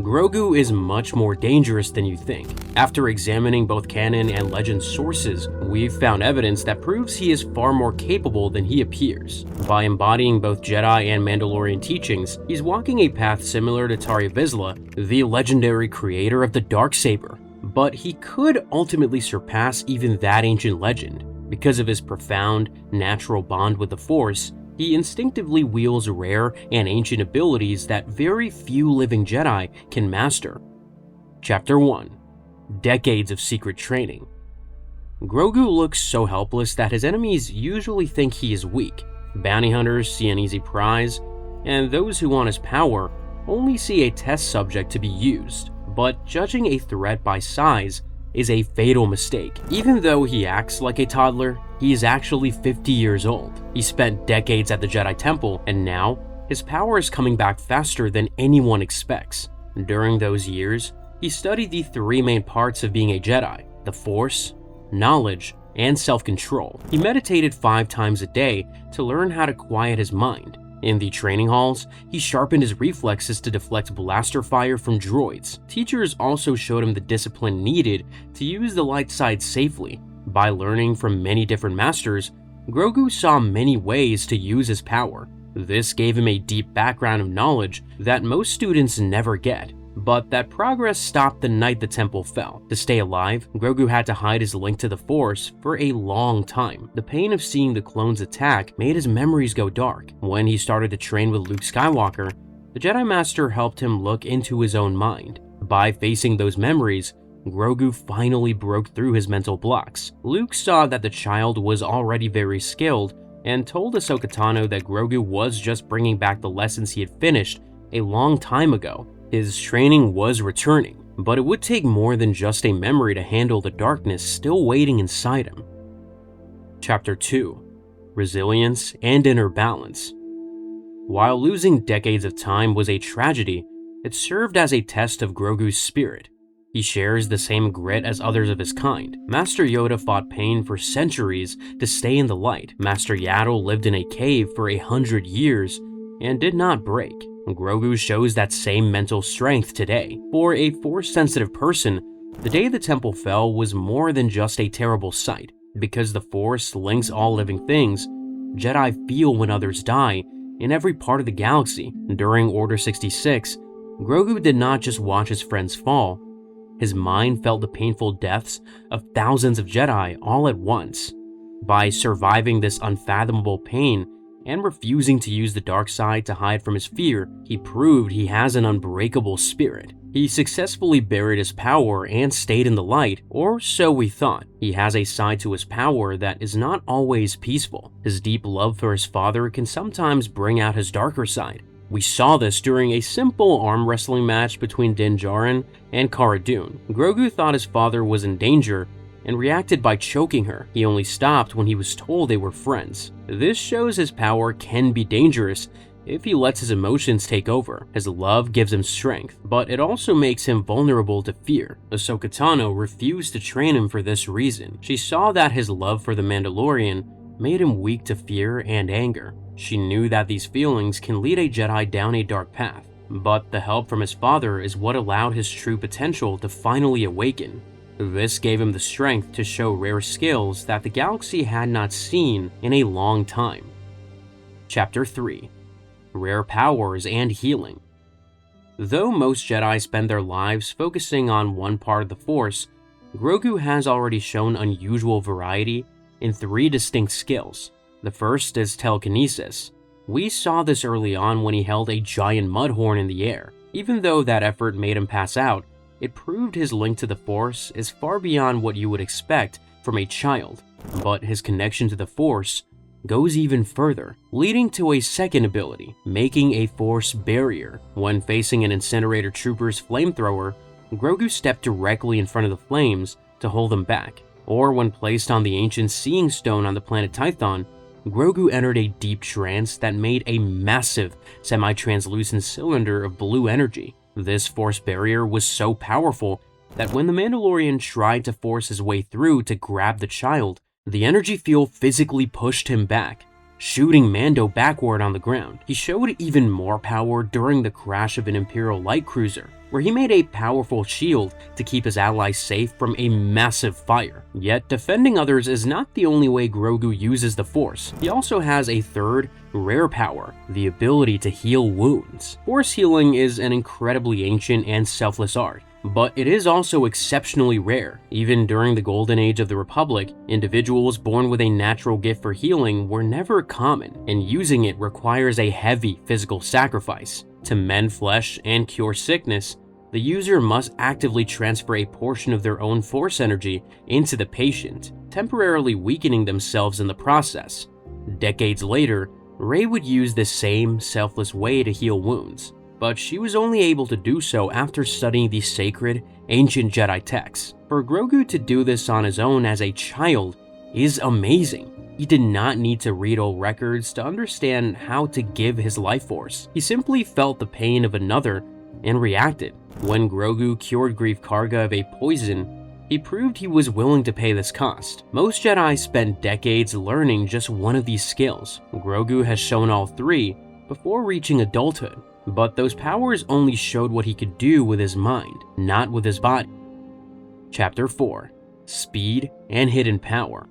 Grogu is much more dangerous than you think. After examining both canon and legend sources, we've found evidence that proves he is far more capable than he appears. By embodying both Jedi and Mandalorian teachings, he's walking a path similar to Tarre Vizsla, the legendary creator of the Darksaber. But he could ultimately surpass even that ancient legend. Because of his profound, natural bond with the Force, he instinctively wields rare and ancient abilities that very few living Jedi can master. Chapter 1. Decades of Secret Training. Grogu looks so helpless that his enemies usually think he is weak. Bounty hunters see an easy prize, and those who want his power only see a test subject to be used. But judging a threat by size is a fatal mistake. Even though he acts like a toddler, he is actually 50 years old. He spent decades at the Jedi Temple, and now his power is coming back faster than anyone expects. During those years, he studied the three main parts of being a Jedi: the Force, knowledge, and self-control. He meditated 5 times a day to learn how to quiet his mind. In the training halls, he sharpened his reflexes to deflect blaster fire from droids. Teachers also showed him the discipline needed to use the light side safely. By learning from many different masters, Grogu saw many ways to use his power. This gave him a deep background of knowledge that most students never get. But that progress stopped the night the temple fell. To stay alive, Grogu had to hide his link to the Force for a long time. The pain of seeing the clones attack made his memories go dark. When he started to train with Luke Skywalker, the Jedi Master helped him look into his own mind. By facing those memories, Grogu finally broke through his mental blocks. Luke saw that the child was already very skilled and told Ahsoka Tano that Grogu was just bringing back the lessons he had finished a long time ago. His training was returning, but it would take more than just a memory to handle the darkness still waiting inside him. Chapter 2. Resilience and Inner Balance. While losing decades of time was a tragedy, it served as a test of Grogu's spirit. He shares the same grit as others of his kind. Master Yoda fought pain for centuries to stay in the light. Master Yaddle lived in a cave for 100 years and did not break. Grogu shows that same mental strength today. For a Force-sensitive person, the day the temple fell was more than just a terrible sight. Because the Force links all living things, Jedi feel when others die in every part of the galaxy. During Order 66, Grogu did not just watch his friends fall. His mind felt the painful deaths of thousands of Jedi all at once. By surviving this unfathomable pain and refusing to use the dark side to hide from his fear, he proved he has an unbreakable spirit. He successfully buried his power and stayed in the light, or so we thought. He has a side to his power that is not always peaceful. His deep love for his father can sometimes bring out his darker side. We saw this during a simple arm wrestling match between Din Djarin and Cara Dune. Grogu thought his father was in danger and reacted by choking her. He only stopped when he was told they were friends. This shows his power can be dangerous if he lets his emotions take over. His love gives him strength, but it also makes him vulnerable to fear. Ahsoka Tano refused to train him for this reason. She saw that his love for the Mandalorian made him weak to fear and anger. She knew that these feelings can lead a Jedi down a dark path, but the help from his father is what allowed his true potential to finally awaken. This gave him the strength to show rare skills that the galaxy had not seen in a long time. Chapter 3. Rare Powers and Healing. Though most Jedi spend their lives focusing on one part of the Force, Grogu has already shown unusual variety in 3 distinct skills. The first is telekinesis. We saw this early on when he held a giant mudhorn in the air. Even though that effort made him pass out, it proved his link to the Force is far beyond what you would expect from a child. But his connection to the Force goes even further, leading to a second ability, making a Force barrier. When facing an incinerator trooper's flamethrower, Grogu stepped directly in front of the flames to hold them back. Or when placed on the ancient Seeing Stone on the planet Tython, Grogu entered a deep trance that made a massive semi-translucent cylinder of blue energy. This Force barrier was so powerful that when the Mandalorian tried to force his way through to grab the child, the energy field physically pushed him back, shooting Mando backward on the ground. He showed even more power during the crash of an Imperial light cruiser. where he made a powerful shield to keep his allies safe from a massive fire. Yet defending others is not the only way Grogu uses the Force. He also has a third, rare power, the ability to heal wounds. Force healing is an incredibly ancient and selfless art, but it is also exceptionally rare. Even during the Golden Age of the Republic, individuals born with a natural gift for healing were never common, and using it requires a heavy physical sacrifice. To mend flesh and cure sickness, the user must actively transfer a portion of their own Force energy into the patient, temporarily weakening themselves in the process. Decades later, Rey would use this same selfless way to heal wounds, but she was only able to do so after studying the sacred, ancient Jedi texts. For Grogu to do this on his own as a child is amazing. He did not need to read old records to understand how to give his life force. He simply felt the pain of another and reacted. When Grogu cured Greef Karga of a poison, he proved he was willing to pay this cost. Most Jedi spent decades learning just one of these skills. Grogu has shown all three before reaching adulthood, but those powers only showed what he could do with his mind, not with his body. Chapter 4: Speed and Hidden Power.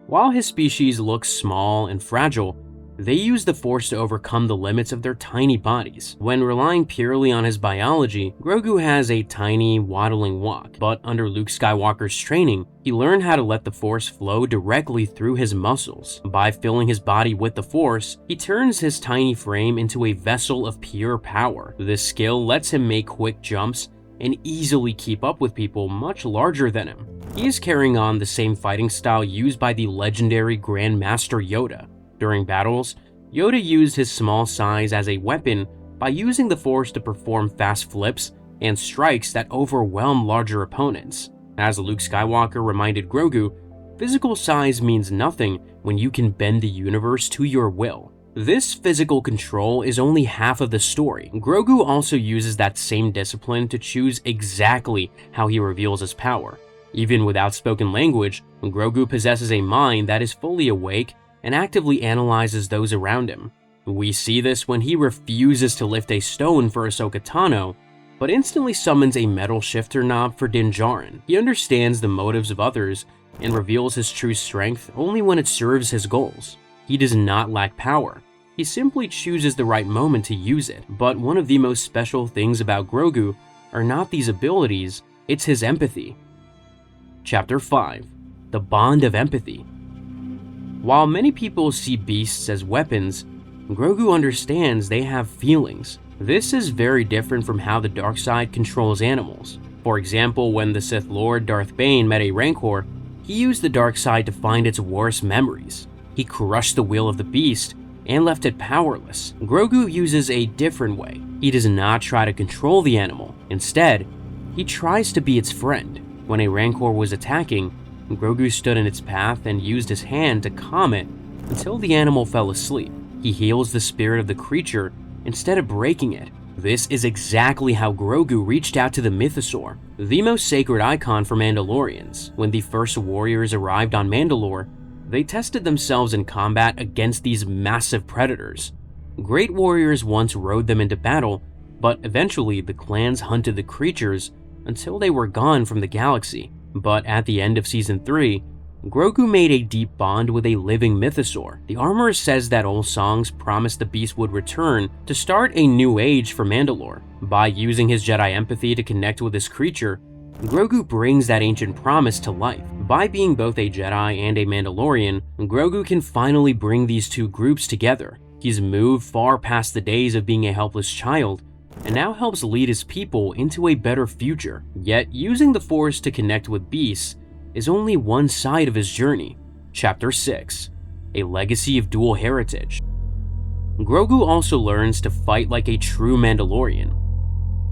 While his species looks small and fragile, they use the Force to overcome the limits of their tiny bodies. When relying purely on his biology, Grogu has a tiny, waddling walk, but under Luke Skywalker's training, he learned how to let the Force flow directly through his muscles. By filling his body with the Force, he turns his tiny frame into a vessel of pure power. This skill lets him make quick jumps and easily keep up with people much larger than him. He is carrying on the same fighting style used by the legendary Grand Master Yoda. During battles, Yoda used his small size as a weapon by using the Force to perform fast flips and strikes that overwhelm larger opponents. As Luke Skywalker reminded Grogu, physical size means nothing when you can bend the universe to your will. This physical control is only half of the story. Grogu also uses that same discipline to choose exactly how he reveals his power. Even without spoken language, Grogu possesses a mind that is fully awake and actively analyzes those around him. We see this when he refuses to lift a stone for Ahsoka Tano, but instantly summons a metal shifter knob for Din Djarin. He understands the motives of others and reveals his true strength only when it serves his goals. He does not lack power. He simply chooses the right moment to use it. But one of the most special things about Grogu are not these abilities, it's his empathy. Chapter 5: The Bond of Empathy. While many people see beasts as weapons, Grogu understands they have feelings. This is very different from how the dark side controls animals. For example, when the Sith Lord Darth Bane met a Rancor, he used the dark side to find its worst memories. He crushed the will of the beast and left it powerless. Grogu uses a different way. He does not try to control the animal. Instead, he tries to be its friend. When a Rancor was attacking, Grogu stood in its path and used his hand to calm it until the animal fell asleep. He heals the spirit of the creature instead of breaking it. This is exactly how Grogu reached out to the Mythosaur, the most sacred icon for Mandalorians. When the first warriors arrived on Mandalore, they tested themselves in combat against these massive predators. Great warriors once rode them into battle, but eventually the clans hunted the creatures until they were gone from the galaxy. But at the end of Season 3, Grogu made a deep bond with a living Mythosaur. The armor says that old songs promised the beast would return to start a new age for Mandalore. By using his Jedi empathy to connect with this creature, Grogu brings that ancient promise to life. By being both a Jedi and a Mandalorian, Grogu can finally bring these two groups together. He's moved far past the days of being a helpless child and now helps lead his people into a better future. Yet, using the Force to connect with beasts is only one side of his journey. Chapter 6: A Legacy of Dual Heritage. Grogu also learns to fight like a true Mandalorian.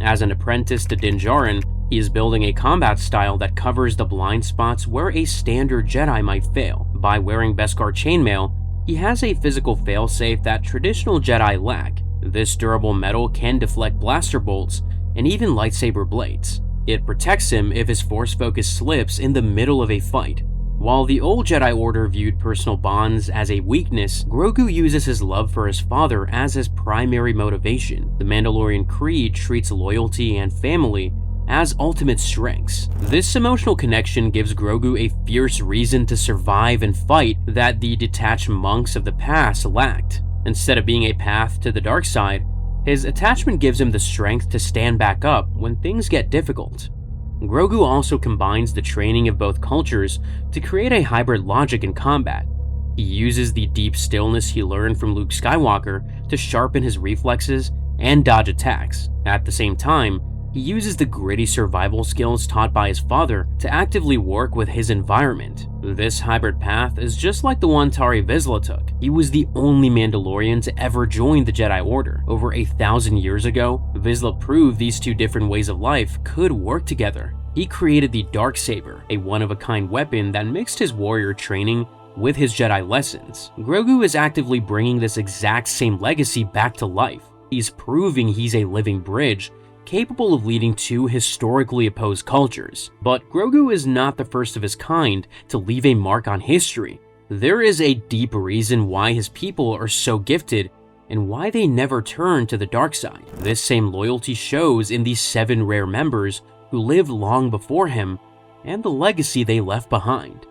As an apprentice to Din Djarin, he is building a combat style that covers the blind spots where a standard Jedi might fail. By wearing Beskar chainmail, he has a physical failsafe that traditional Jedi lack. This durable metal can deflect blaster bolts and even lightsaber blades. It protects him if his force focus slips in the middle of a fight. While the old Jedi Order viewed personal bonds as a weakness, Grogu uses his love for his father as his primary motivation. The Mandalorian creed treats loyalty and family as ultimate strengths. This emotional connection gives Grogu a fierce reason to survive and fight that the detached monks of the past lacked. Instead of being a path to the dark side, his attachment gives him the strength to stand back up when things get difficult. Grogu also combines the training of both cultures to create a hybrid logic in combat. He uses the deep stillness he learned from Luke Skywalker to sharpen his reflexes and dodge attacks. At the same time, he uses the gritty survival skills taught by his father to actively work with his environment. This hybrid path is just like the one Tarre Vizsla took. He was the only Mandalorian to ever join the Jedi Order. Over 1,000 years ago, Vizsla proved these two different ways of life could work together. He created the Darksaber, a one-of-a-kind weapon that mixed his warrior training with his Jedi lessons. Grogu is actively bringing this exact same legacy back to life. He's proving he's a living bridge capable of leading two historically opposed cultures. But Grogu is not the first of his kind to leave a mark on history. There is a deep reason why his people are so gifted and why they never turn to the dark side. This same loyalty shows in these 7 rare members who lived long before him and the legacy they left behind.